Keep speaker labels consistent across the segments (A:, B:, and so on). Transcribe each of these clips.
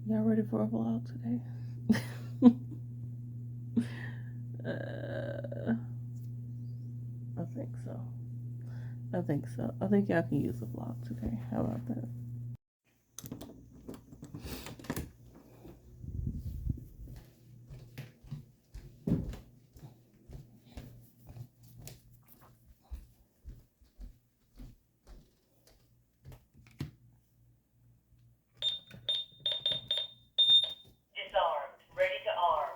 A: Y'all ready for a vlog today? uh, I think so. I think y'all can use a vlog today. How about that?
B: Disarmed. Ready to arm.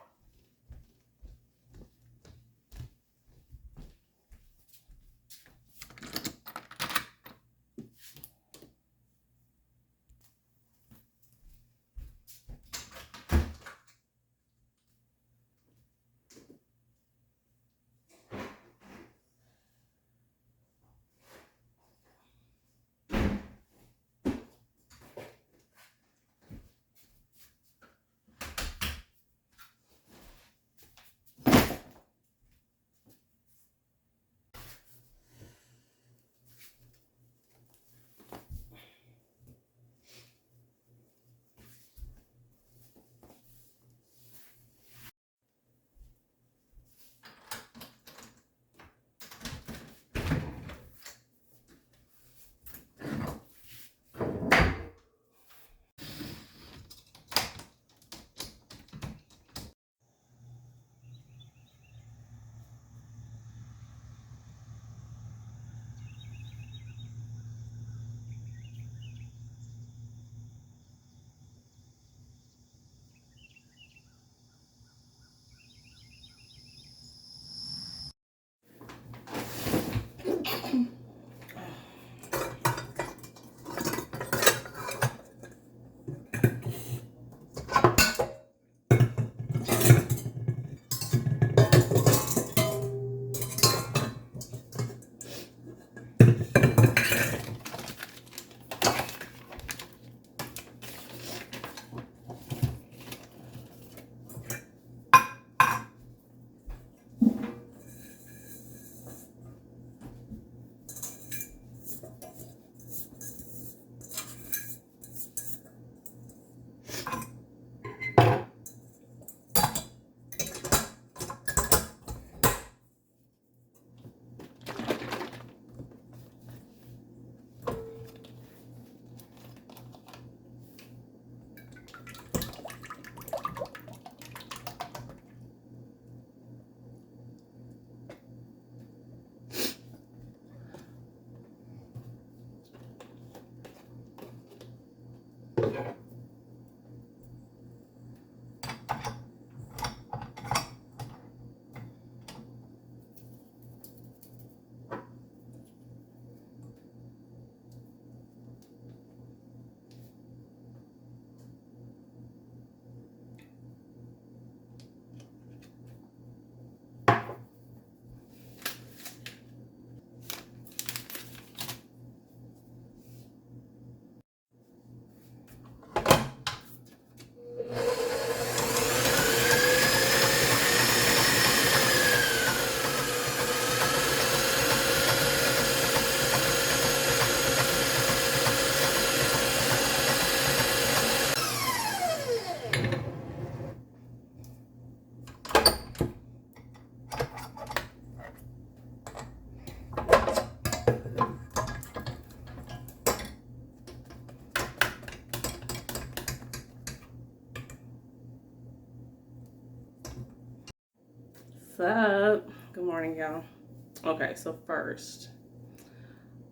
A: What's up? Good morning, y'all. Okay, so first,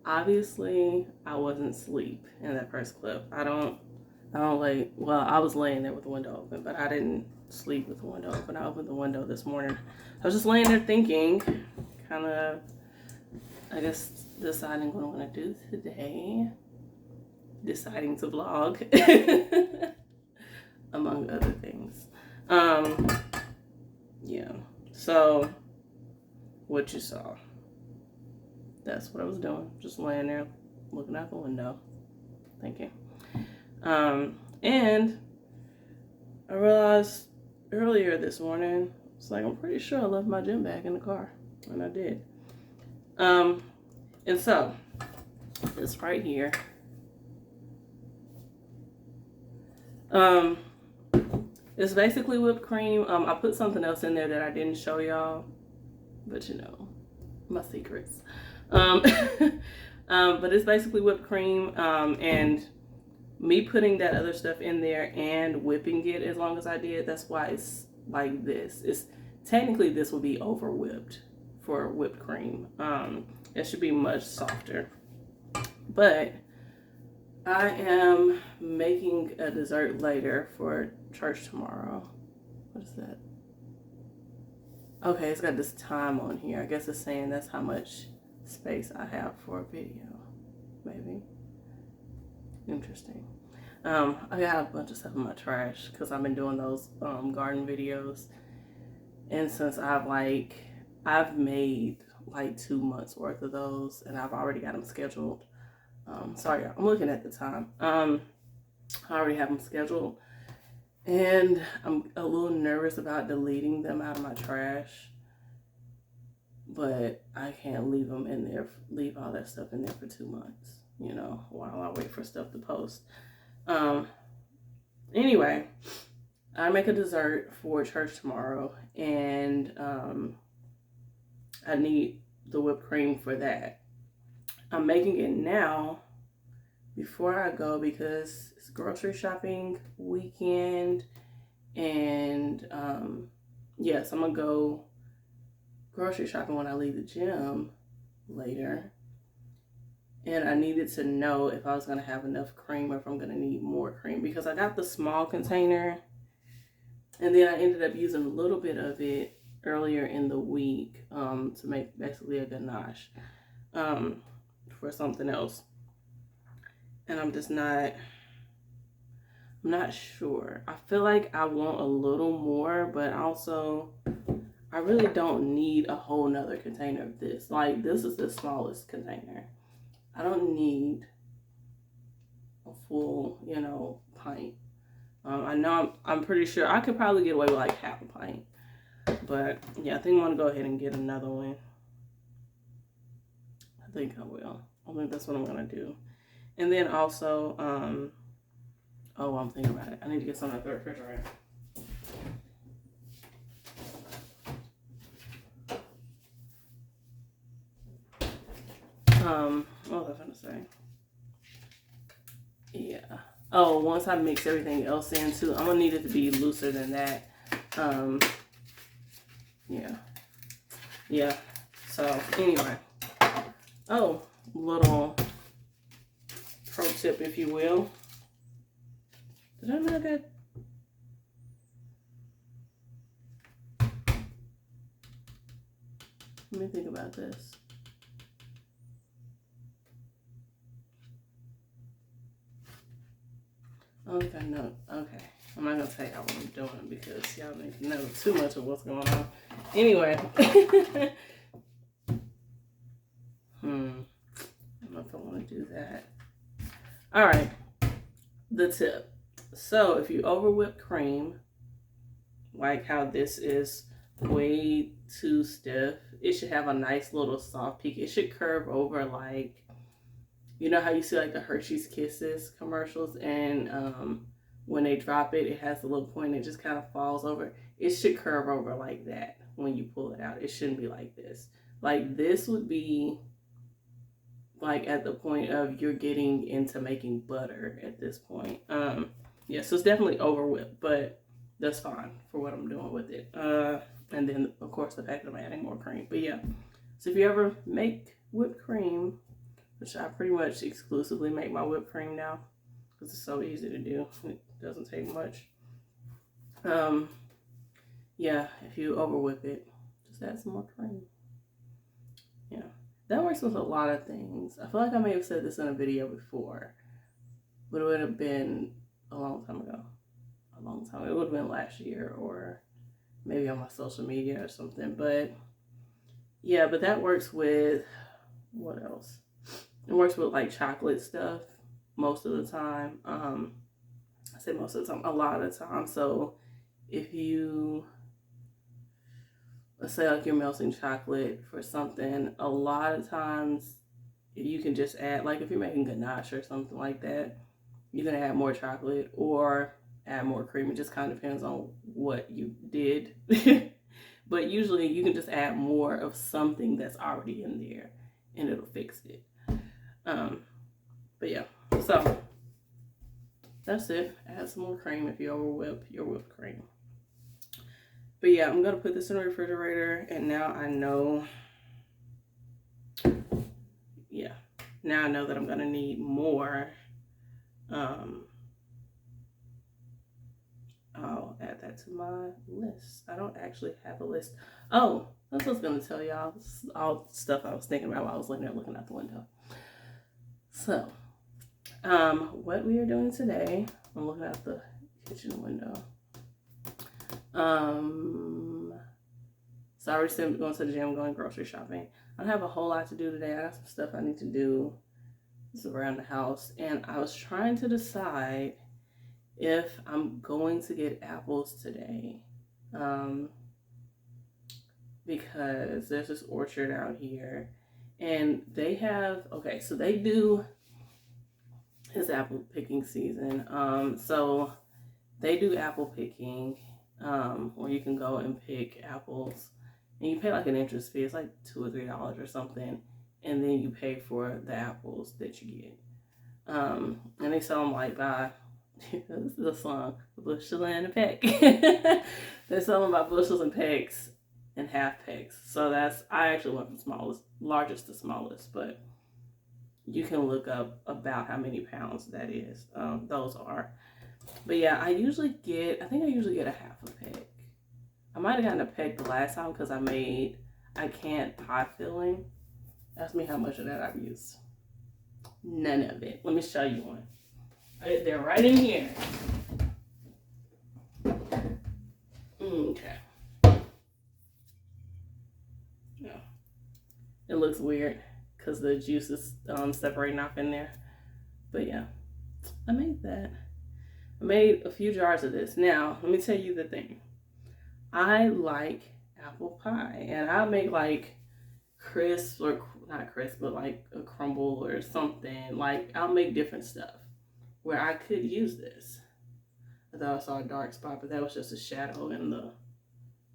A: obviously, I wasn't asleep in that first clip. I don't lay. Well, I was laying there with the window open, but I didn't sleep with the window open. I opened the window this morning. I was just laying there thinking, kind of, I guess, deciding what I'm gonna do today. Deciding to vlog, among other things. Yeah. So, what you saw. That's what I was doing. Just laying there, looking out the window, thinking. And I realized earlier this morning, it's like, I'm pretty sure I left my gym bag in the car. And I did. And so, this right here, Um, it's basically whipped cream. I put something else in there that I didn't show y'all, but you know, my secrets. Um, but it's basically whipped cream. And me putting that other stuff in there and whipping it as long as I did, that's why it's like this. It's technically this will be over whipped for whipped cream. It should be much softer. But I am making a dessert later for church tomorrow. What is that? Okay, it's got this time on here. I guess it's saying that's how much space I have for a video. Maybe. Interesting. I got a bunch of stuff in my trash because I've been doing those garden videos. And since I've made like 2 months worth of those and I've already got them scheduled. Sorry, I'm looking at the time. I already have them scheduled. And I'm a little nervous about deleting them out of my trash. But I can't leave them in there, leave all that stuff in there for 2 months, you know, while I wait for stuff to post. Anyway, I make a dessert for church tomorrow, and I need the whipped cream for that. I'm making it now before I go because it's grocery shopping weekend, and yes, I'm gonna go grocery shopping when I leave the gym later. And I needed to know if I was going to have enough cream or if I'm going to need more cream because I got the small container and then I ended up using a little bit of it earlier in the week to make basically a ganache for something else. And I'm not sure. I feel like I want a little more, but also I really don't need a whole nother container of this. Like, this is the smallest container. I don't need a full, pint. I know I'm pretty sure I could probably get away with like half a pint. But yeah, I think I'm gonna go ahead and get another one. I think I will. I think that's what I'm gonna do. And then also, I'm thinking about it. I need to get some of that refrigerator. What was I gonna say? Yeah. Oh, once I mix everything else in too, I'm gonna need it to be looser than that. Yeah. So anyway. Oh, little pro tip, if you will. Did I know that? Let me think about this. I don't think I know. Okay. I'm not going to tell y'all what I'm doing because y'all need to know too much of what's going on. Anyway. I don't know if I want to do that. All right. The tip. So if you over whip cream, like how this is way too stiff, it should have a nice little soft peak. It should curve over like, you know how you see like the Hershey's Kisses commercials and when they drop it, it has a little point and it just kind of falls over. It should curve over like that when you pull it out. It shouldn't be like this. Like this would be like at the point of you're getting into making butter at this point. Yeah, so it's definitely over whipped, but that's fine for what I'm doing with it. And then of course the fact that I'm adding more cream. But yeah, so if you ever make whipped cream, which I pretty much exclusively make my whipped cream now because it's so easy to do. It doesn't take much. Yeah, if you over whip it, just add some more cream. Yeah, that works with a lot of things. I feel like I may have said this in a video before, but it would have been a long time ago. It would have been last year or maybe on my social media or something. But yeah, but that works with, what else? It works with like chocolate stuff most of the time. I say most of the time, a lot of the time. So if you, let's say like you're melting chocolate for something, a lot of times you can just add, like if you're making ganache or something like that, you can add more chocolate or add more cream. It just kind of depends on what you did. But usually you can just add more of something that's already in there and it'll fix it. But yeah, so that's it. Add some more cream if you over whip your whipped cream. But yeah, I'm gonna put this in the refrigerator, and now I know, yeah, now I know that I'm gonna need more. I'll add that to my list. I don't actually have a list. Oh, that's what I was gonna tell y'all. This is all stuff I was thinking about while I was laying there looking out the window. So, what we are doing today, I'm looking out the kitchen window. So I already said going to the gym, going grocery shopping. I don't have a whole lot to do today. I got some stuff I need to do around the house, and I was trying to decide if I'm going to get apples today, because there's this orchard out here, and they have, okay, so they do, it's apple picking season, so they do apple picking, where you can go and pick apples, and you pay like an interest fee. It's like $2 or $3 or something, and then you pay for the apples that you get. And they sell them like by, this is a song, a bushel and a peck. They sell them by bushels and pecks and half pecks. So that's, I actually went from largest to smallest, but you can look up about how many pounds that is. Those are. But yeah, I think I usually get a half a peck. I might have gotten a peck the last time because I can't pie filling. Ask me how much of that I've used. None of it. Let me show you one. They're right in here. Okay. Yeah. It looks weird because the juice is separating off in there. But yeah, I made that. I made a few jars of this. Now, let me tell you the thing. I like apple pie, and I'll make like crisp, or not crisp, but like a crumble or something. Like, I'll make different stuff where I could use this. I thought I saw a dark spot, but that was just a shadow in the,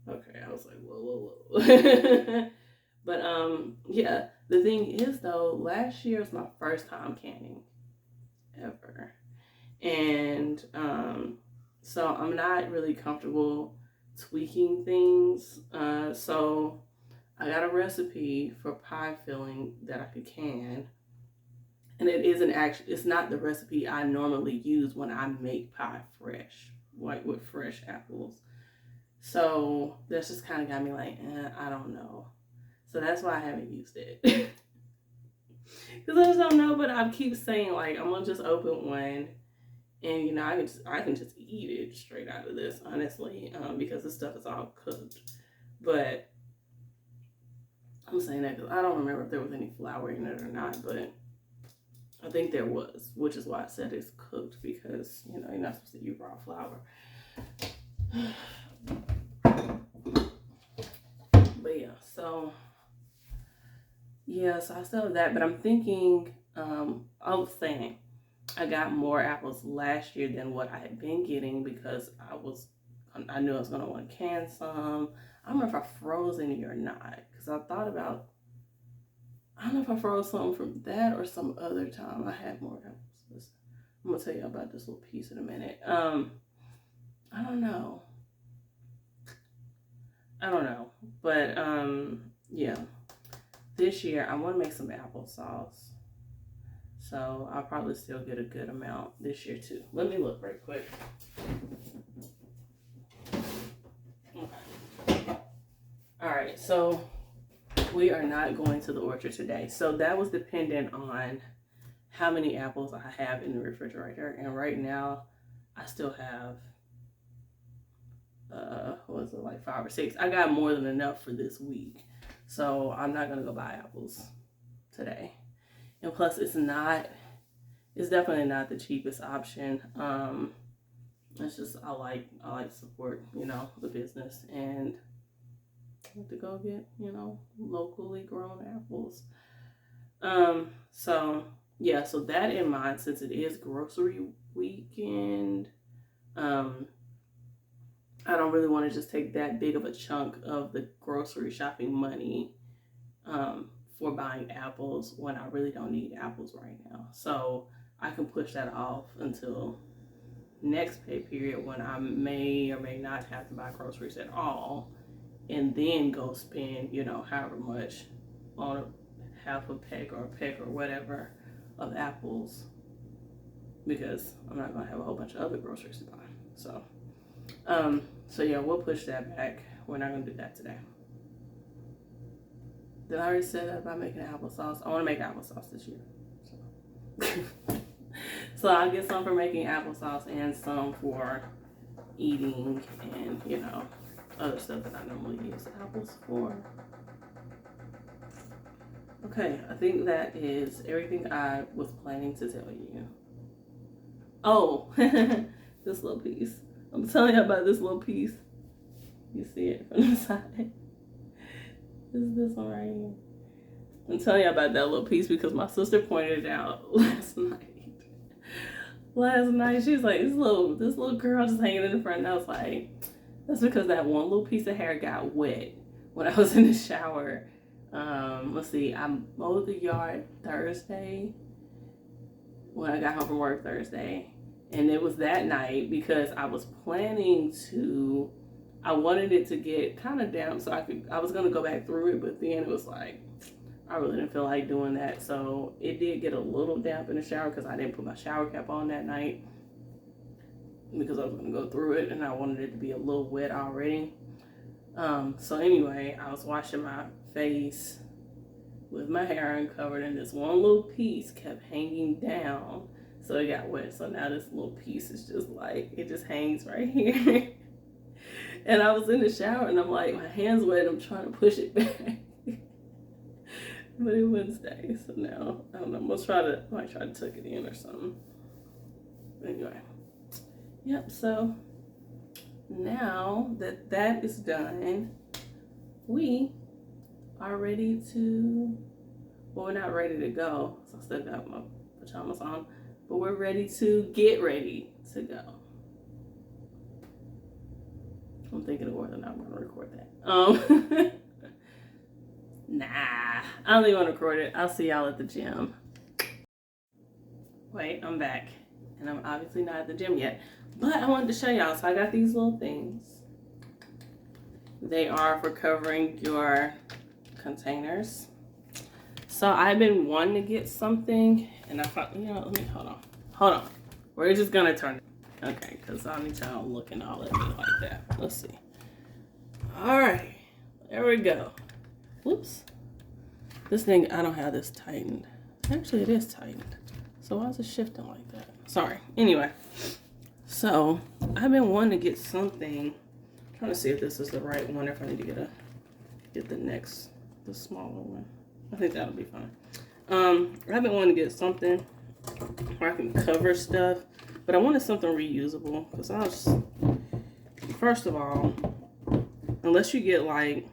A: okay, I was like, whoa. But yeah, the thing is though, last year was my first time canning ever. And so I'm not really comfortable tweaking things. So I got a recipe for pie filling that I could can. And it's not the recipe I normally use when I make pie fresh, like with fresh apples. So that's just kind of got me like, I don't know. So that's why I haven't used it. Because I just don't know, but I keep saying like, I'm going to just open one. And you know, I can just eat it straight out of this, honestly, because this stuff is all cooked. But I'm saying that because I don't remember if there was any flour in it or not, but I think there was, which is why I said it's cooked, because you know you're not supposed to use raw flour. But yeah, so I still have that, but I'm thinking, I was saying, I got more apples last year than what I had been getting because I knew I was going to want to can some. I don't know if I froze any or not, because I don't know if I froze something from that or some other time I had more apples. I'm going to tell you about this little piece in a minute. I don't know. But yeah, this year I want to make some applesauce. So I'll probably still get a good amount this year too. Let me look right quick. Okay. All right, so we are not going to the orchard today. So that was dependent on how many apples I have in the refrigerator. And right now I still have, what was it, like 5 or 6. I got more than enough for this week. So I'm not gonna go buy apples today. And plus, it's definitely not the cheapest option. It's just, I like to support, you know, the business, and to go get, you know, locally grown apples. So yeah, so that in mind, since it is grocery weekend, I don't really want to just take that big of a chunk of the grocery shopping money for buying apples when I really don't need apples right now. So I can push that off until next pay period when I may or may not have to buy groceries at all, and then go spend, however much on a half a peck or a peck or whatever of apples, because I'm not gonna have a whole bunch of other groceries to buy. So yeah, we'll push that back. We're not gonna do that today. Did I already say that about making applesauce? I want to make applesauce this year. So I'll get some for making applesauce and some for eating and, other stuff that I normally use apples for. Okay, I think that is everything I was planning to tell you. Oh, this little piece. I'm telling you about this little piece. You see it from the side. This one right here. I'm telling you about that little piece because my sister pointed it out last night. She's like, this little girl just hanging in the front, and I was like, that's because that one little piece of hair got wet when I was in the shower. Let's see, I mowed the yard Thursday when I got home from work Thursday, and it was that night because I was planning to. I wanted it to get kind of damp so I was going to go back through it, but then it was like, I really didn't feel like doing that. So it did get a little damp in the shower because I didn't put my shower cap on that night because I was going to go through it and I wanted it to be a little wet already. So anyway, I was washing my face with my hair uncovered and this one little piece kept hanging down. So it got wet. So now this little piece is just like, it just hangs right here. And I was in the shower and I'm like, my hand's wet, I'm trying to push it back. But it wouldn't stay. So now, I don't know, I might try to tuck it in or something. Anyway. Yep, so now that is done, we are ready to, well, we're not ready to go. So I still got my pajamas on, but we're ready to get ready to go. I'm thinking of whether or not I'm going to record that. Nah, I don't even want to record it. I'll see y'all at the gym. Wait, I'm back. And I'm obviously not at the gym yet. But I wanted to show y'all. So I got these little things. They are for covering your containers. So I've been wanting to get something. And I thought, let me, hold on. We're just going to turn it. Okay, because I need y'all looking all at me like that. Let's see. All right, there we go. Whoops. This thing, I don't have this tightened. Actually, it is tightened. So why is it shifting like that? Sorry. Anyway, so I've been wanting to get something. I'm trying to see if this is the right one, if I need to get the smaller one. I think that'll be fine. I've been wanting to get something where I can cover stuff. But I wanted something reusable because first of all, unless you get like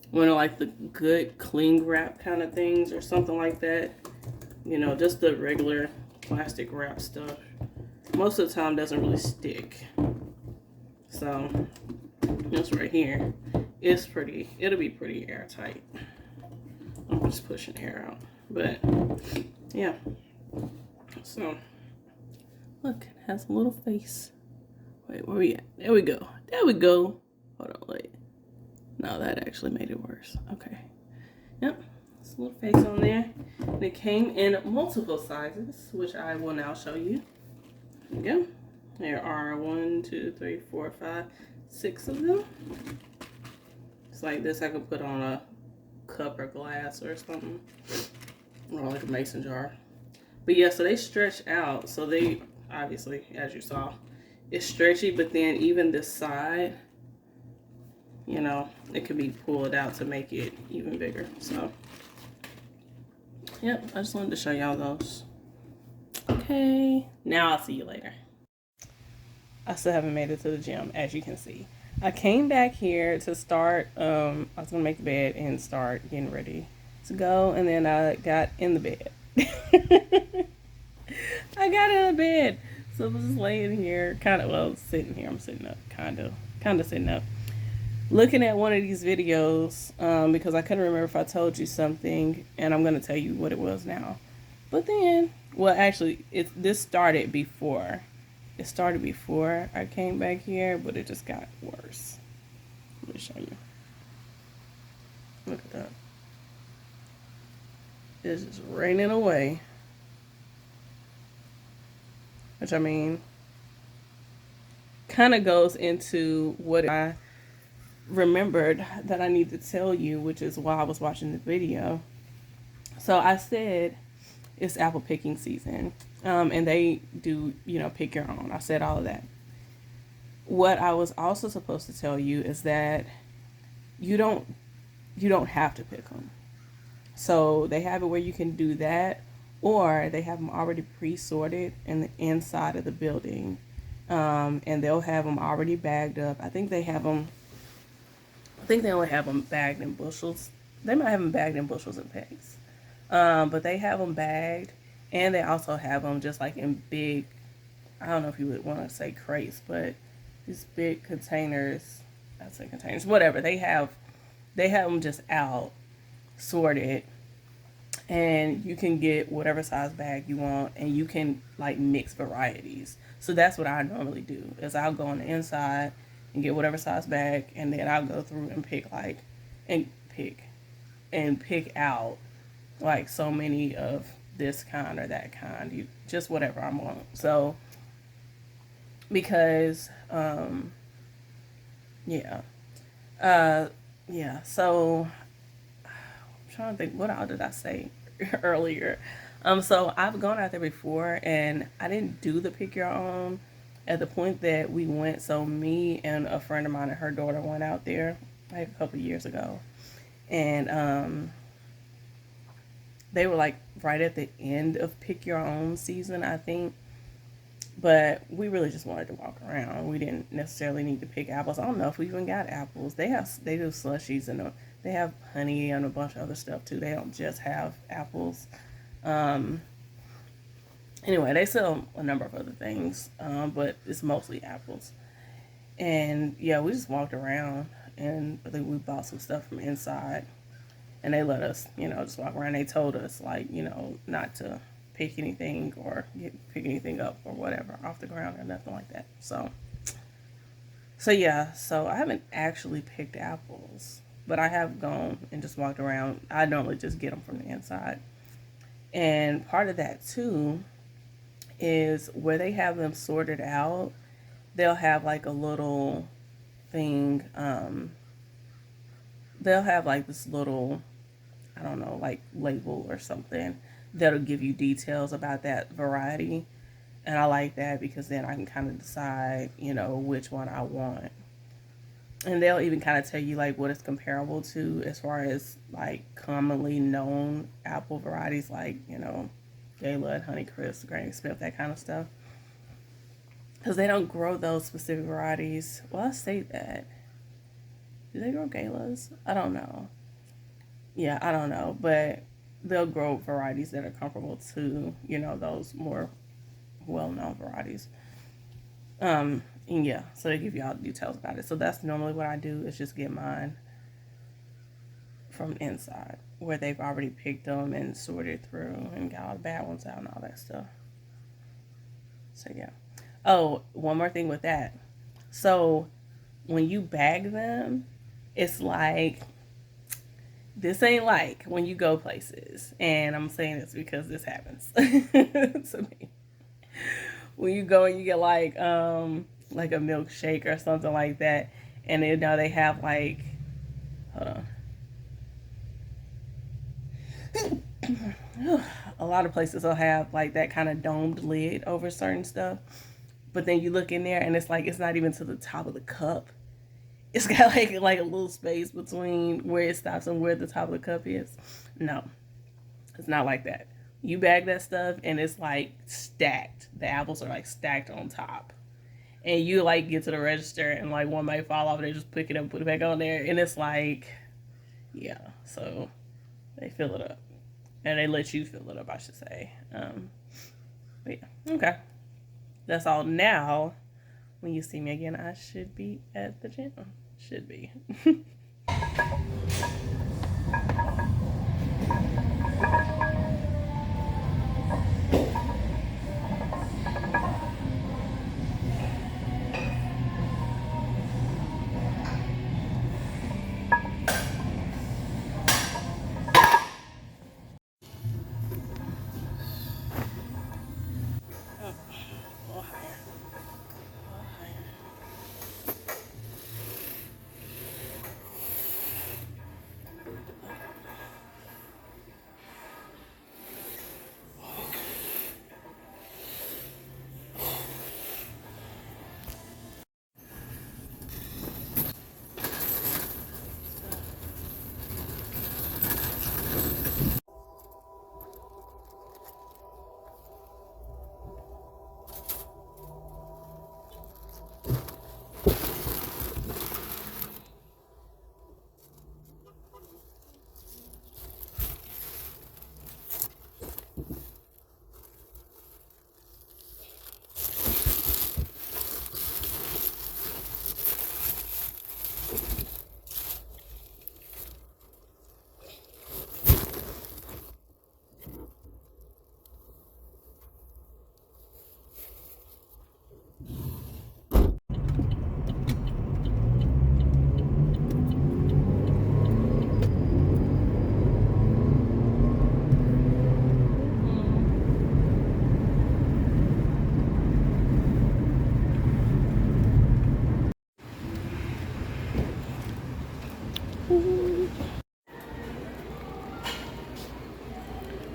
A: one of like the good cling wrap kind of things or something like that, just the regular plastic wrap stuff, most of the time doesn't really stick. So this right here is it'll be pretty airtight. I'm just pushing air out, but yeah. So look, it has a little face. Wait, where we at? There we go. Hold on, wait. No, that actually made it worse. Okay. Yep. It's a little face on there. And it came in multiple sizes, which I will now show you. There we go. There are 1, 2, 3, 4, 5, 6 of them. It's like this I could put on a cup or glass or something. Or like a mason jar. But yeah, so they stretch out. So they, obviously, as you saw, it's stretchy, but then even this side, it can be pulled out to make it even bigger. So, yep, I just wanted to show y'all those. Okay, now I'll see you later. I still haven't made it to the gym, as you can see. I came back here to start, I was going to make the bed and start getting ready to go, and then I got in the bed. I got in the bed. So I was just laying here, kind of, well, sitting here. I'm sitting up, kind of sitting up, looking at one of these videos because I couldn't remember if I told you something, and I'm gonna tell you what it was now. But then, well, actually, this started before. It started before I came back here, but it just got worse. Let me show you. Look at that. It's just raining away. Which, I mean, kind of goes into what I remembered that I need to tell you, which is why I was watching the video. So I said it's apple picking season, and they do, pick your own. I said all of that. What I was also supposed to tell you is that you don't have to pick them. So they have it where you can do that, or they have them already pre-sorted in the inside of the building, and they'll have them already bagged up. I think they only have them bagged in bushels. They might have them bagged in bushels and pegs, but they have them bagged, and they also have them just like in big, I don't know if you would want to say crates, but these big containers. I say containers, whatever. They have them just out, sorted, and you can get whatever size bag you want, and you can like mix varieties. So that's what I normally do, is I'll go on the inside and get whatever size bag, and then I'll go through and pick out like so many of this kind or that kind, just whatever I want. So because yeah so I'm trying to think, what all did I say earlier? So I've gone out there before, and I didn't do the pick your own at the point that we went. So me and a friend of mine and her daughter went out there like a couple years ago, and they were like right at the end of pick your own season, I think. But we really just wanted to walk around. We didn't necessarily need to pick apples. I don't know if we even got apples. They do slushies, and they have honey and a bunch of other stuff too. They don't just have apples. Anyway, they sell a number of other things, but it's mostly apples. And yeah, we just walked around, and I think we bought some stuff from inside, and they let us, just walk around. They told us like, not to pick anything or pick anything up or whatever off the ground or nothing like that. So yeah, so I haven't actually picked apples, but I have gone and just walked around. I normally just get them from the inside. And part of that too is where they have them sorted out, they'll have like a little thing, they'll have like this little, I don't know, like label or something that'll give you details about that variety. And I like that because then I can kind of decide, which one I want. And they'll even kind of tell you like what it's comparable to as far as like commonly known apple varieties, like, Gala, Honeycrisp, Granny Smith, that kind of stuff. Because they don't grow those specific varieties. Well, I say that. Do they grow Galas? I don't know. Yeah, I don't know. But they'll grow varieties that are comparable to, those more well-known varieties. And yeah, so they give you all the details about it. So that's normally what I do, is just get mine from inside, where they've already picked them and sorted through and got all the bad ones out and all that stuff. So yeah. Oh, one more thing with that. So when you bag them, it's like, this ain't like when you go places, and I'm saying this because this happens to me. When you go and you get like a milkshake or something like that, and they have like, hold on, a lot of places will have like that kind of domed lid over certain stuff, but then you look in there and it's like it's not even to the top of the cup. It's got like a little space between where it stops and where the top of the cup is. No, it's not like that. You bag that stuff and it's like stacked. The apples are like stacked on top. And you like get to the register and like one might fall off and they just pick it up and put it back on there. And it's like, yeah, so they fill it up. And they let you fill it up, I should say. But yeah, okay. That's all. Now, when you see me again, I should be at the gym. Should be.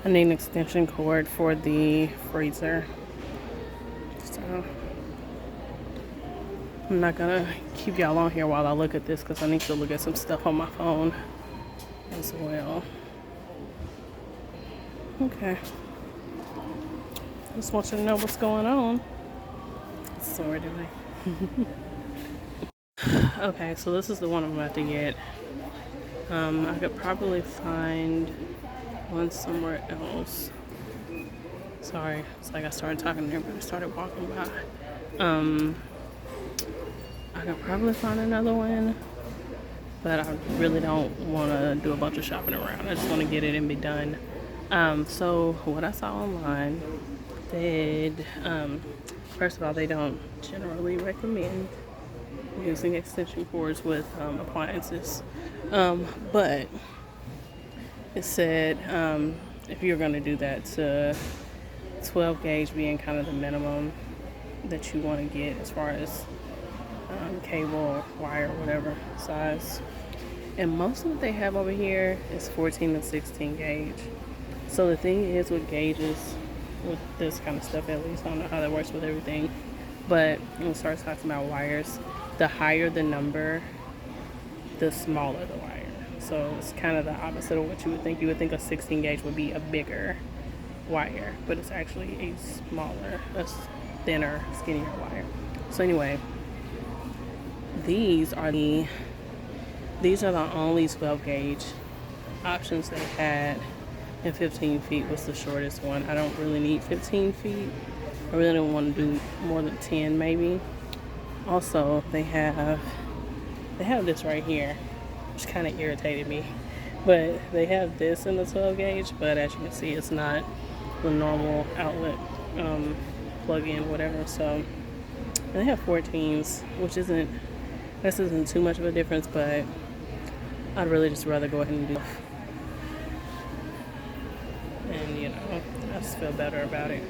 A: I need an extension cord for the freezer. So I'm not gonna keep y'all on here while I look at this because I need to look at some stuff on my phone as well. Okay. Just want you to know what's going on. So we're doing. Okay, so this is the one I'm about to get. I could probably find one somewhere else. Sorry, it's like I started talking to everybody, started walking by. I could probably find another one, but I really don't want to do a bunch of shopping around. I just want to get it and be done. So what I saw online said, first of all, they don't generally recommend using extension cords with appliances, but it said if you're going to do that, to 12 gauge being kind of the minimum that you want to get as far as cable or wire or whatever size. And most of what they have over here is 14 and 16 gauge. So the thing is with gauges, with this kind of stuff at least, I don't know how that works with everything, but when we start talking about wires, the higher the number, the smaller the wire. So it's kind of the opposite of what you would think. You would think a 16 gauge would be a bigger wire, but it's actually a smaller, a thinner, skinnier wire. So anyway, these are the only 12 gauge options they had, and 15 feet was the shortest one. I don't really need 15 feet. I really don't want to do more than 10 maybe. Also, they have this right here, which kind of irritated me. But they have this in the 12 gauge, but as you can see, it's not the normal outlet plug-in, whatever. So they have 14s, which isn't too much of a difference, but I'd really just rather go ahead and do it. And you know, I just feel better about it.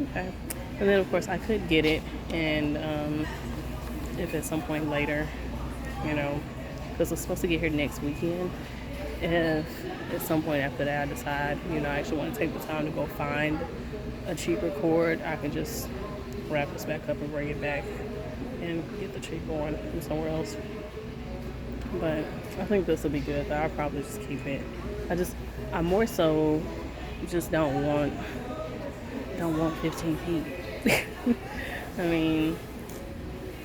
A: Okay. And then of course I could get it, and if at some point later, you know, because it's supposed to get here next weekend, if at some point after that I decide, you know, I actually want to take the time to go find a cheaper cord, I can just wrap this back up and bring it back and get the cheaper one from somewhere else. But I think this will be good. I'll probably just keep it. I more so just don't want 15 feet. I mean,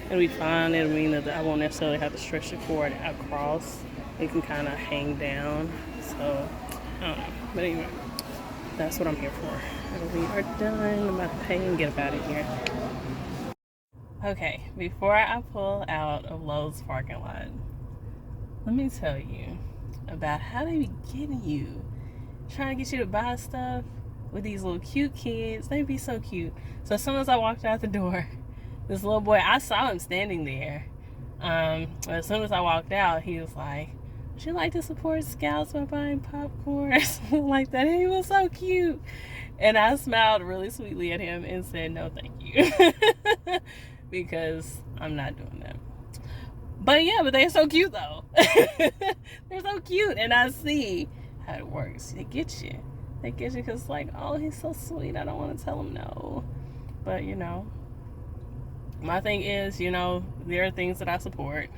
A: it'll be fine. It'll mean that I won't necessarily have to stretch the cord across. It can kind of hang down. So, I don't know. But anyway, that's what I'm here for. And we are done. I'm about to pay and get up out of here. Okay, before I pull out of Lowe's parking lot, let me tell you about how they be getting you, trying to get you to buy stuff with these little cute kids. They be so cute. So as soon as I walked out the door, this little boy, I saw him standing there. As soon as I walked out, he was like, "Would you like to support Scouts by buying popcorn?" or something like that. And he was so cute. And I smiled really sweetly at him and said, "No, thank you," because I'm not doing that. But yeah, but they're so cute though. They're so cute, and I see how it works. They get you. They get you because like, oh, he's so sweet. I don't want to tell him no, but my thing is, there are things that I support,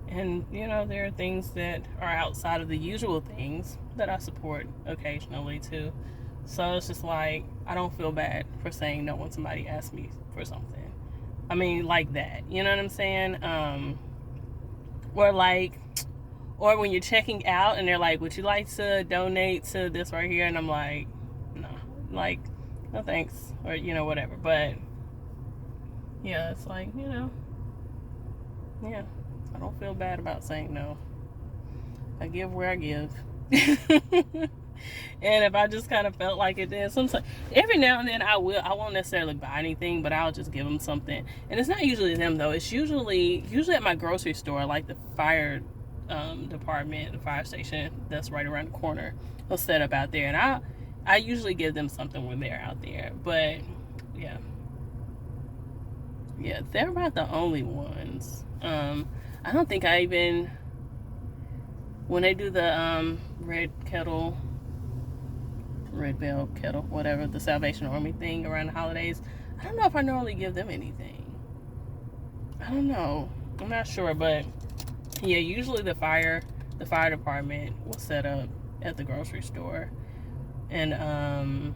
A: and there are things that are outside of the usual things that I support occasionally too. So it's just like I don't feel bad for saying no when somebody asks me for something. I mean, like that. You know what I'm saying? Or when you're checking out and they're like, "Would you like to donate to this right here?" And I'm like, "No, like, no thanks," or whatever. But yeah, it's like yeah, I don't feel bad about saying no. I give where I give. And if I just kind of felt like it, then sometimes, every now and then I won't necessarily buy anything, but I'll just give them something. And it's not usually them though. It's usually at my grocery store, like the fire department, the fire station that's right around the corner. They'll set up out there, and I usually give them something when they're out there. But yeah, they're about the only ones. I don't think I even, when they do the Red Bell Kettle, whatever, the Salvation Army thing around the holidays, I don't know if I normally give them anything. I don't know. I'm not sure, but yeah, usually the fire department will set up at the grocery store, and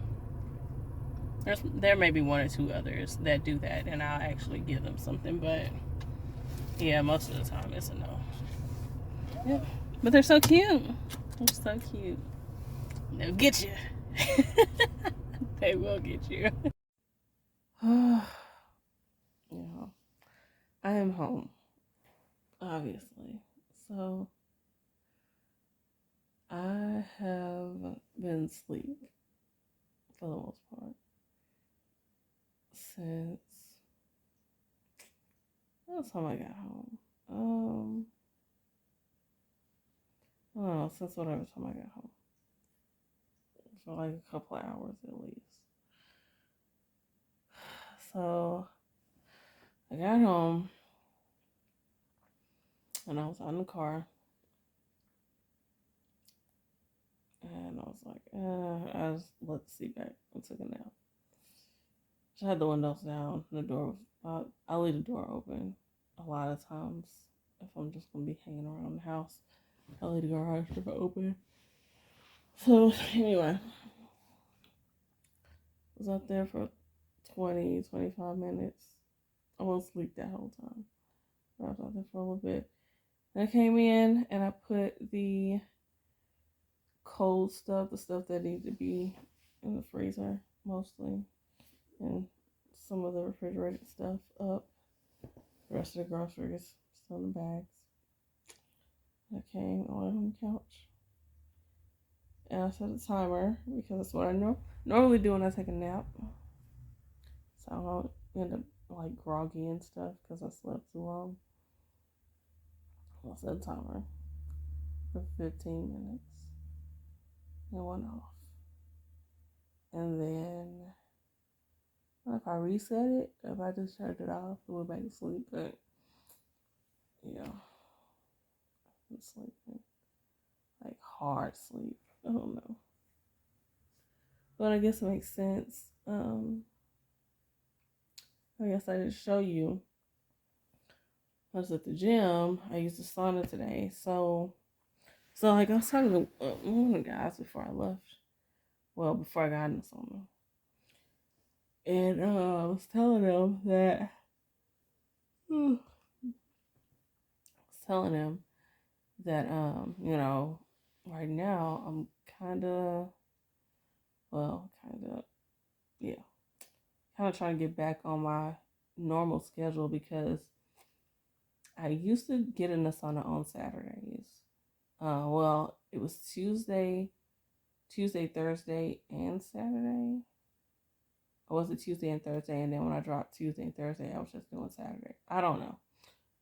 A: there may be one or two others that do that, and I'll actually give them something. But yeah, most of the time it's a no. Yeah, but they're so cute. They're so cute. They'll get you. They will get you. Yeah, I am home, obviously. So I have been asleep for the most part since the time I got home. I don't know, since whatever time I got home. For like a couple of hours at least. So I got home and I was out in the car. And I was like, I just let the seat back and took a nap. Just had the windows down. The door was, I leave the door open a lot of times if I'm just going to be hanging around the house. I leave the garage door open. So, anyway, I was out there for 20, 25 minutes. I won't sleep that whole time. I was out there for a little bit. And I came in and I put the cold stuff, the stuff that needed to be in the freezer mostly, and some of the refrigerated stuff up. The rest of the groceries still in the bags. I came on the couch and I set a timer because that's what I normally do when I take a nap. So I don't end up like groggy and stuff because I slept too long. I set a timer for 15 minutes and went off. And then if I reset it, if I just turned it off, it went back to sleep. But yeah, I'm sleeping like hard sleep. I don't know, but I guess it makes sense. I guess I didn't show you. I was at the gym. I used the sauna today, so like I was talking to one of the guys before I left. Well, before I got in the sauna, and I was telling him that. Right now I'm kind of Well, kind of, yeah, kind of trying to get back on my normal schedule because I used to get in the sauna on Saturdays. Well, it was Tuesday, Thursday, and Saturday. Or was it Tuesday and Thursday? And then when I dropped Tuesday and Thursday, I was just doing Saturday. I don't know.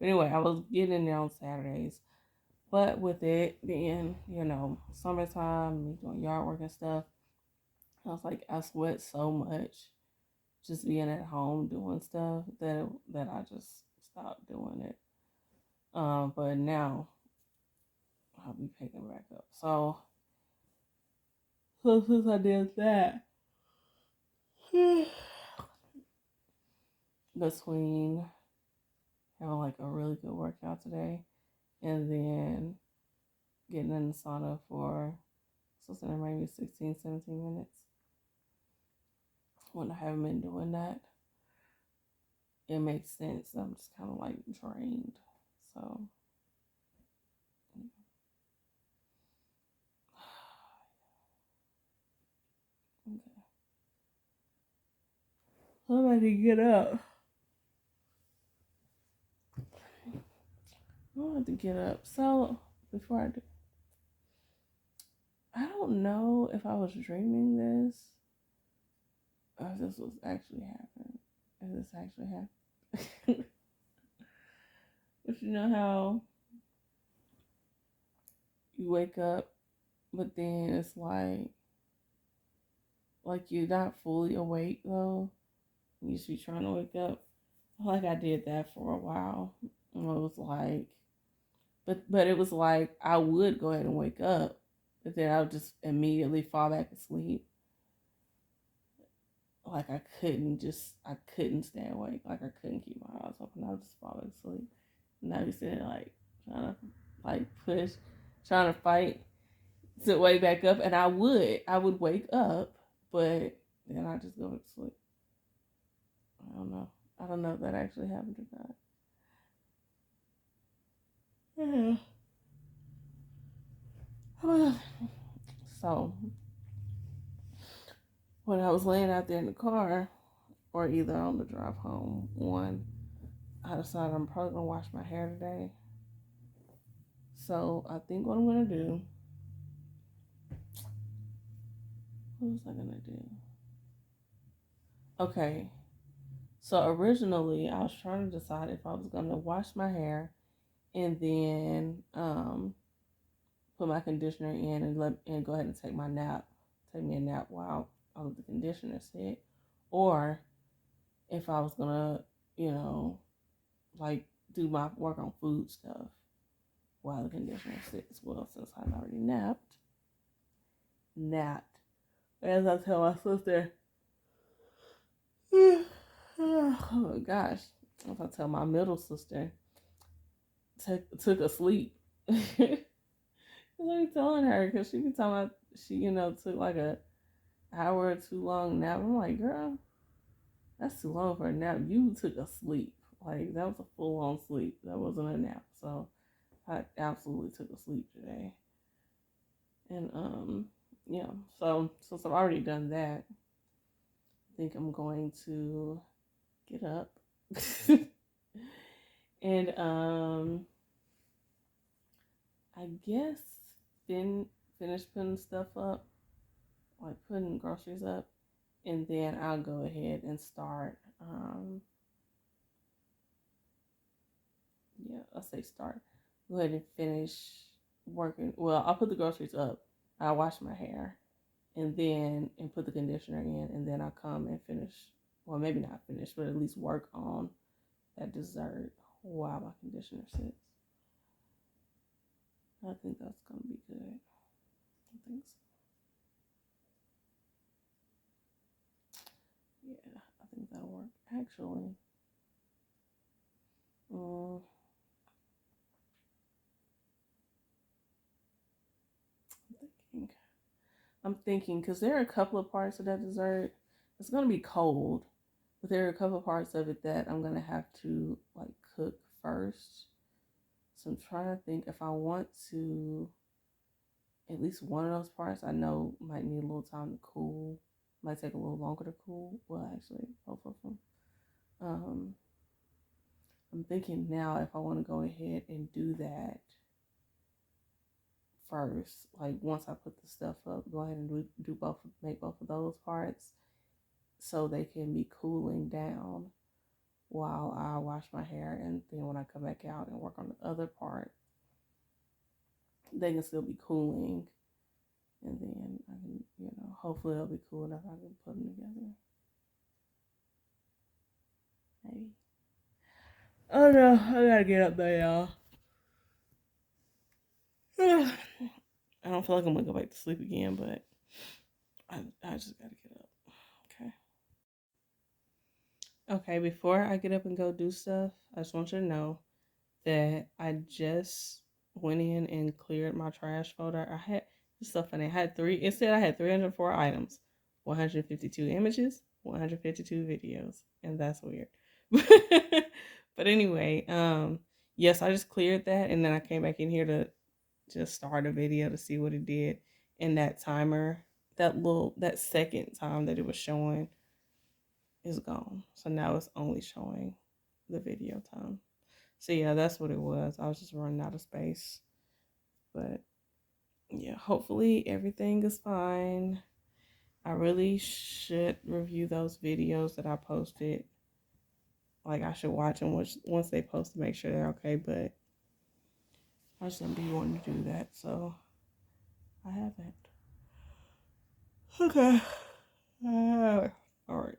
A: But anyway, I was getting in there on Saturdays. But with it being, summertime, me doing yard work and stuff, I was like, I sweat so much just being at home doing stuff that I just stopped doing it. But now I'll be picking back up. So since I did that, between having like a really good workout today and then getting in the sauna for something maybe 16, 17 minutes, when I haven't been doing that, it makes sense. I'm just kind of like drained. So, okay. I'm about to get up. I'm about to get up. So, before I do, I don't know if I was dreaming this or if this was actually happening. If this actually happened. But you know how you wake up, but then it's like you're not fully awake though. You should be trying to wake up. Like I did that for a while. And it was like, but it was like I would go ahead and wake up, but then I would just immediately fall back asleep. Like I couldn't stay awake. Like I couldn't keep my eyes open. I would just fall back asleep. And I was sitting like trying to like push, trying to fight to wake back up, and I would wake up, but then I just go to sleep. I don't know if that actually happened or not. Yeah. So when I was laying out there in the car, or either on the drive home, I decided I'm probably gonna wash my hair today. So I think what I'm gonna do. What was I gonna do? Okay. So originally I was trying to decide if I was gonna wash my hair and then put my conditioner in and go ahead and take me a nap while all of the conditioner sit, or if I was gonna, you know, like do my work on food stuff while the conditioner sits. Well, since I've already napped, as I tell my sister, oh gosh, as I tell my middle sister, took a sleep. I be telling her because she be talking about took like a hour or too long nap. I'm like, girl, that's too long for a nap. You took a sleep. Like that was a full on sleep. That wasn't a nap. So I absolutely took a sleep today. And yeah. So since I've already done that, I think I'm going to get up and I guess then finish putting stuff up, like putting groceries up, and then I'll go ahead and start. Yeah, I'll say start. Go ahead and finish working. Well, I'll put the groceries up. I'll wash my hair, and put the conditioner in, and then I'll come and finish. Well, maybe not finish, but at least work on that dessert while my conditioner sits. I think that's gonna be good. I think so. Yeah, I think that'll work. Actually, um, I'm thinking because there are a couple of parts of that dessert. It's gonna be cold, but there are a couple of parts of it that I'm gonna have to like cook first. So I'm trying to think if I want to at least one of those parts I know might need a little time to cool. Might take a little longer to cool. Well, actually, both of them. I'm thinking now if I want to go ahead and do that first, like once I put the stuff up, go ahead and do both, make both of those parts so they can be cooling down while I wash my hair, and then when I come back out and work on the other part, they can still be cooling, and then I can, hopefully they'll be cool enough I can put them together. Maybe. Oh no, I gotta get up there, y'all. I don't feel like I'm gonna go back to sleep again, but I just gotta get up. Okay, before I get up and go do stuff, I just want you to know that I just went in and cleared my trash folder. I had this stuff in it. It said I had 304 items, 152 images, 152 videos, and that's weird. But anyway, yes, I just cleared that, and then I came back in here to just start a video to see what it did. And that timer, that second time that it was showing is gone. So now it's only showing the video time. So yeah, that's what it was. I was just running out of space. But yeah, hopefully everything is fine. I really should review those videos that I posted. Like I should watch them once they post to make sure they're okay. But I just didn't be wanting to do that. So I haven't. Okay. All right.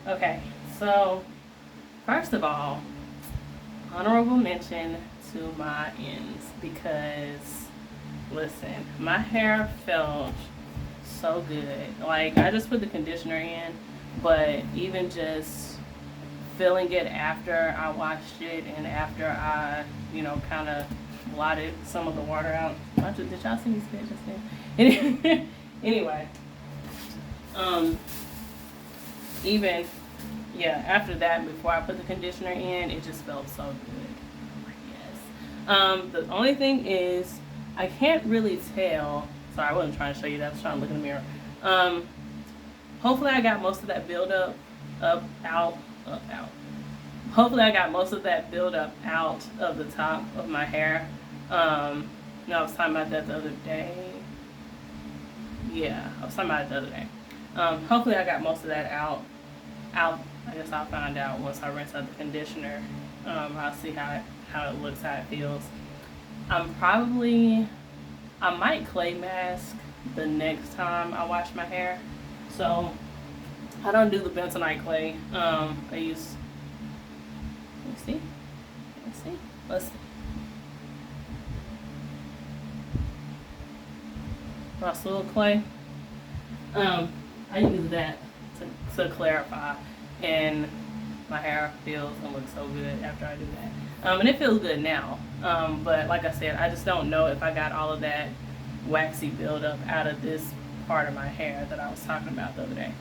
A: Okay, so first of all, honorable mention to my ends because listen, my hair felt so good. Like I just put the conditioner in, but even just feeling it after I washed it and after I, kind of blotted some of the water out. Did y'all see me spit just then? Anyway, um, even after that, before I put the conditioner in, it just felt so good. Yes. The only thing is, I can't really tell. Sorry, I wasn't trying to show you that. I was trying to look in the mirror. Hopefully, I got most of that buildup out. Hopefully, I got most of that buildup out of the top of my hair. I was talking about that the other day. Yeah, I was talking about it the other day. Hopefully, I got most of that out. I guess I'll find out once I rinse out the conditioner. I'll see how it looks, how it feels. I might clay mask the next time I wash my hair. So I don't do the bentonite clay. I use. Let's see. Roswell clay. I use that to clarify, and my hair feels and looks so good after I do that. And it feels good now. But like I said, I just don't know if I got all of that waxy buildup out of this part of my hair that I was talking about the other day.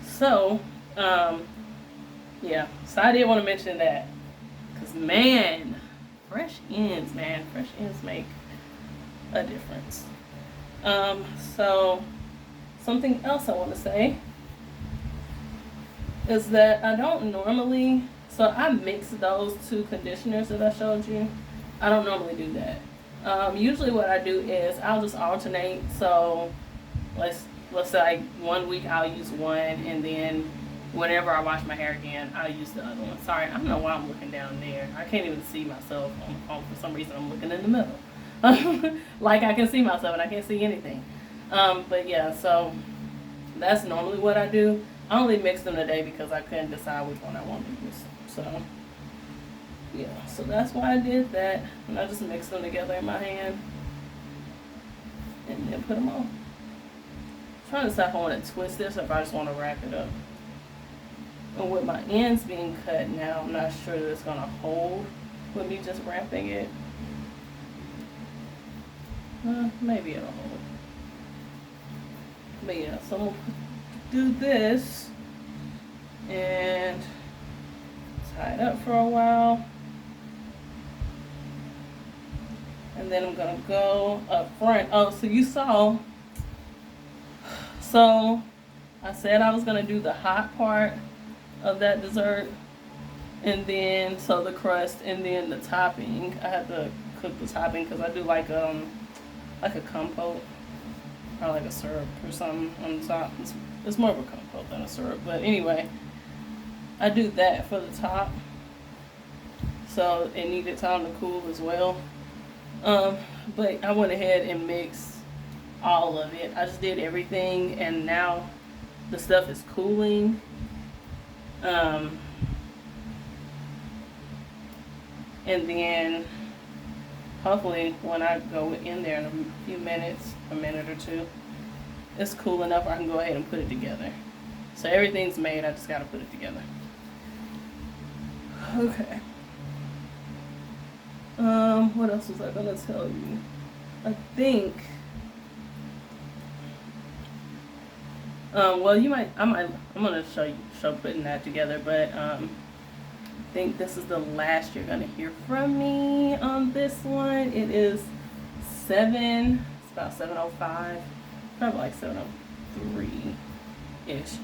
A: So, So I did want to mention that. Because, man, fresh ends make a difference. So, something else I want to say is that I don't normally, so I mix those two conditioners that I showed you. I don't normally do that. Usually what I do is I'll just alternate. So let's say like 1 week I'll use one, and then whenever I wash my hair again, I'll use the other one. Sorry, I don't know why I'm looking down there. I can't even see myself on the phone for some reason. I'm looking in the middle. Like I can see myself and I can't see anything. But yeah, so that's normally what I do. I only mixed them today because I couldn't decide which one I wanted to use. So yeah, so that's why I did that. And I just mixed them together in my hand and then put them on. I'm trying to decide if I want to twist this or if I just want to wrap it up. And with my ends being cut now, I'm not sure that it's going to hold with me just wrapping it. Maybe it'll hold. But yeah, so I'm going to do this and tie it up for a while. And then I'm going to go up front. Oh, so you saw. So I said I was going to do the hot part of that dessert. And then, so the crust and then the topping. I have to cook the topping because I do like a compote or like a syrup or something on the top. It's more of a compote than a syrup. But anyway, I do that for the top. So it needed time to cool as well. But I went ahead and mixed all of it. I just did everything, and now the stuff is cooling. And then hopefully when I go in there in a few minutes, a minute or two, it's cool enough where I can go ahead and put it together. So everything's made, I just gotta put it together. Okay. What else was I gonna tell you? I think Well, I'm gonna show putting that together, but I think this is the last you're gonna hear from me on this one. It is it's about 7:05, probably like 7:03 ish.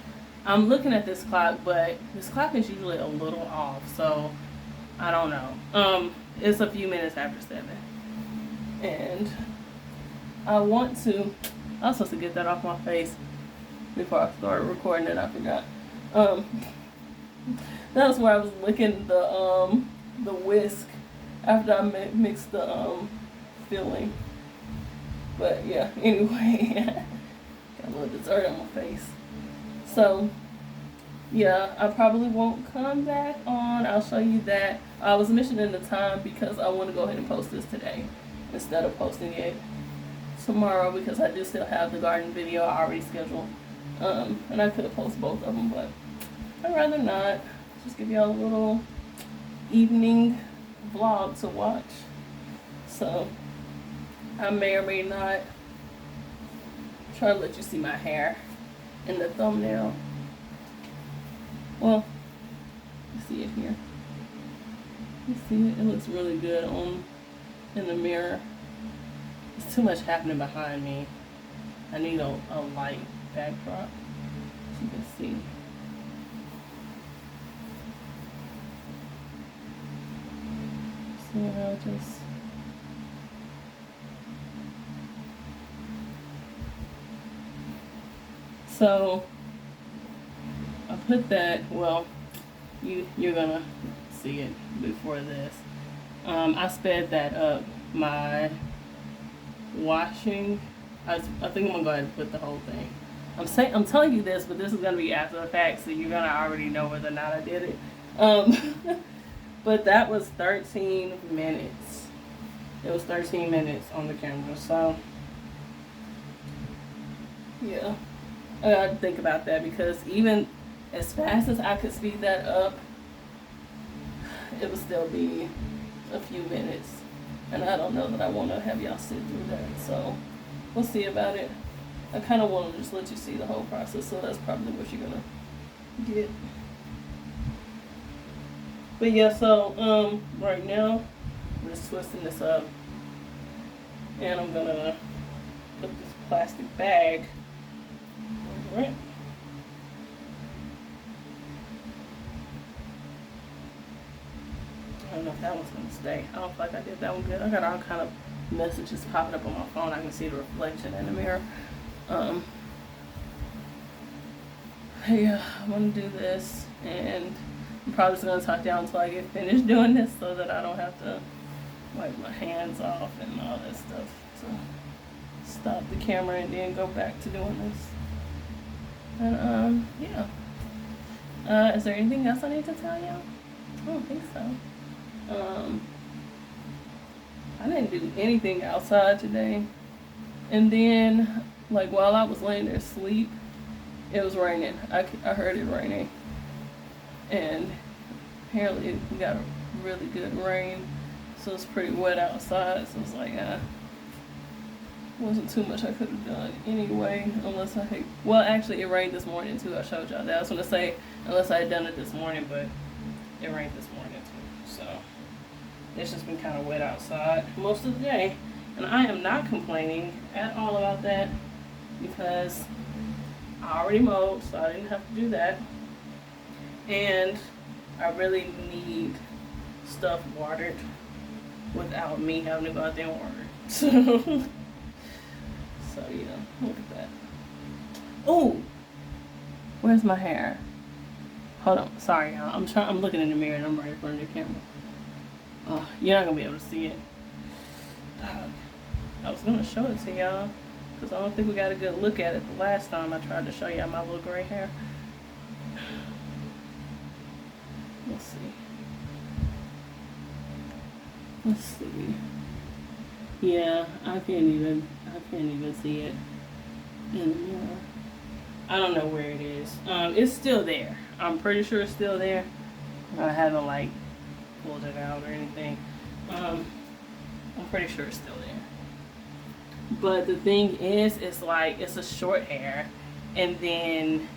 A: I'm looking at this clock, but this clock is usually a little off, so I don't know. It's a few minutes after 7, and I was supposed to get that off my face before I started recording it. I forgot. That was where I was licking the whisk after I mixed the filling. But yeah, anyway, got a little dessert on my face. So yeah, I probably won't come back on. I'll show you that. I was mentioning the time because I want to go ahead and post this today instead of posting it tomorrow, because I do still have the garden video already scheduled. And I could have posted both of them, but I'd rather not. Just give y'all a little evening vlog to watch. So I may or may not try to let you see my hair in the thumbnail. Well, you see it here. You see it? It looks really good in the mirror. There's too much happening behind me. I need a light backdrop so you can see. See how just so I put that, well, you're gonna see it before this. I sped that up. My washing, I think I'm gonna go ahead and put the whole thing. I'm telling you this, but this is gonna be after the fact, so you're gonna already know whether or not I did it. But that was 13 minutes. It was 13 minutes on the camera, so yeah. I gotta think about that, because even as fast as I could speed that up, it would still be a few minutes. And I don't know that I want to have y'all sit through that. So we'll see about it. I kind of want to just let you see the whole process, so that's probably what you're going to get. But yeah, so right now, I'm just twisting this up. And I'm going to put this plastic bag over it. I don't know if that one's gonna stay. I don't feel like I did that one good. I got all kind of messages popping up on my phone. I can see the reflection in the mirror. Yeah, I'm gonna do this, and I'm probably just gonna talk down until I get finished doing this, so that I don't have to wipe my hands off and all that stuff. So stop the camera and then go back to doing this. And yeah. Is there anything else I need to tell y'all? I don't think so. I didn't do anything outside today. And then, like, while I was laying there asleep, it was raining. I heard it raining. And apparently we got a really good rain. So it's pretty wet outside. So it's like, wasn't too much I could have done anyway, unless well, actually it rained this morning too. I showed y'all that. I was gonna say, unless I had done it this morning, but it rained this morning too. So it's just been kind of wet outside most of the day, and I am not complaining at all about that, because I already mowed, so I didn't have to do that. And I really need stuff watered without me having to go out there and water it. So yeah, look at that. Oh, where's my hair? Hold on, sorry y'all. I'm looking in the mirror and I'm right in front of the camera. Oh, you're not gonna be able to see it. I was gonna show it to y'all, because I don't think we got a good look at it the last time I tried to show y'all my little gray hair. Let's see. Let's see. Yeah, I can't even see it in the mirror. I don't know where it is. It's still there. I'm pretty sure it's still there. I haven't like pulled it out or anything. I'm pretty sure it's still there. But the thing is, it's like, it's a short hair, and then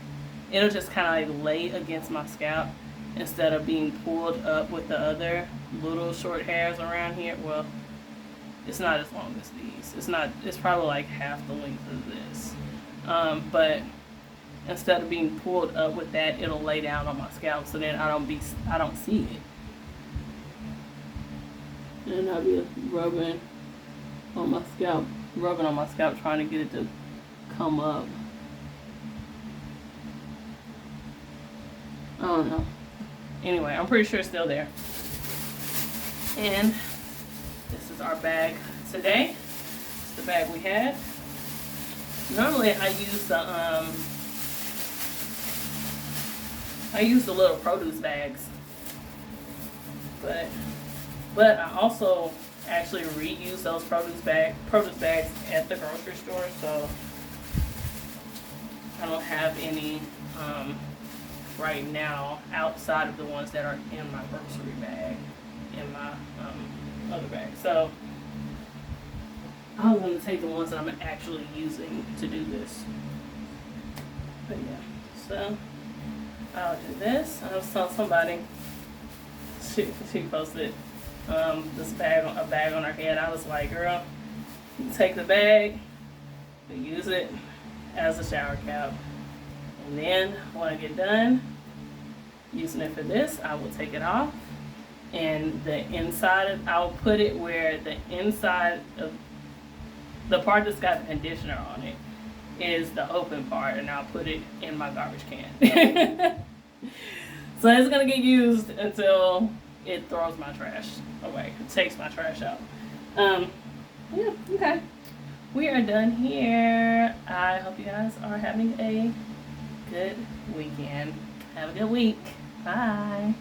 A: it'll just kind of like lay against my scalp instead of being pulled up with the other little short hairs around here. Well, it's not as long as these. It's probably like half the length of this. But instead of being pulled up with that, it'll lay down on my scalp, so then I don't see it. And I'll be rubbing on my scalp, trying to get it to come up. I don't know. Anyway, I'm pretty sure it's still there. And this is our bag today. It's the bag we had. Normally I use the little produce bags, but I also actually reuse those produce bags at the grocery store, so I don't have any right now outside of the ones that are in my grocery bag, in my other bag. So I was going to take the ones that I'm actually using to do this. But yeah, so I'll do this. I was telling somebody, she posted a bag on her head. I was like, girl, you take the bag, you use it as a shower cap. And then when I get done using it for this, I will take it off. And the inside, I'll put it where the inside of the part that's got the conditioner on it is the open part, and I'll put it in my garbage can. So it's gonna get used until it throws my trash away. It takes my trash out. Yeah, okay. We are done here. I hope you guys are having a good weekend. Have a good week. Bye.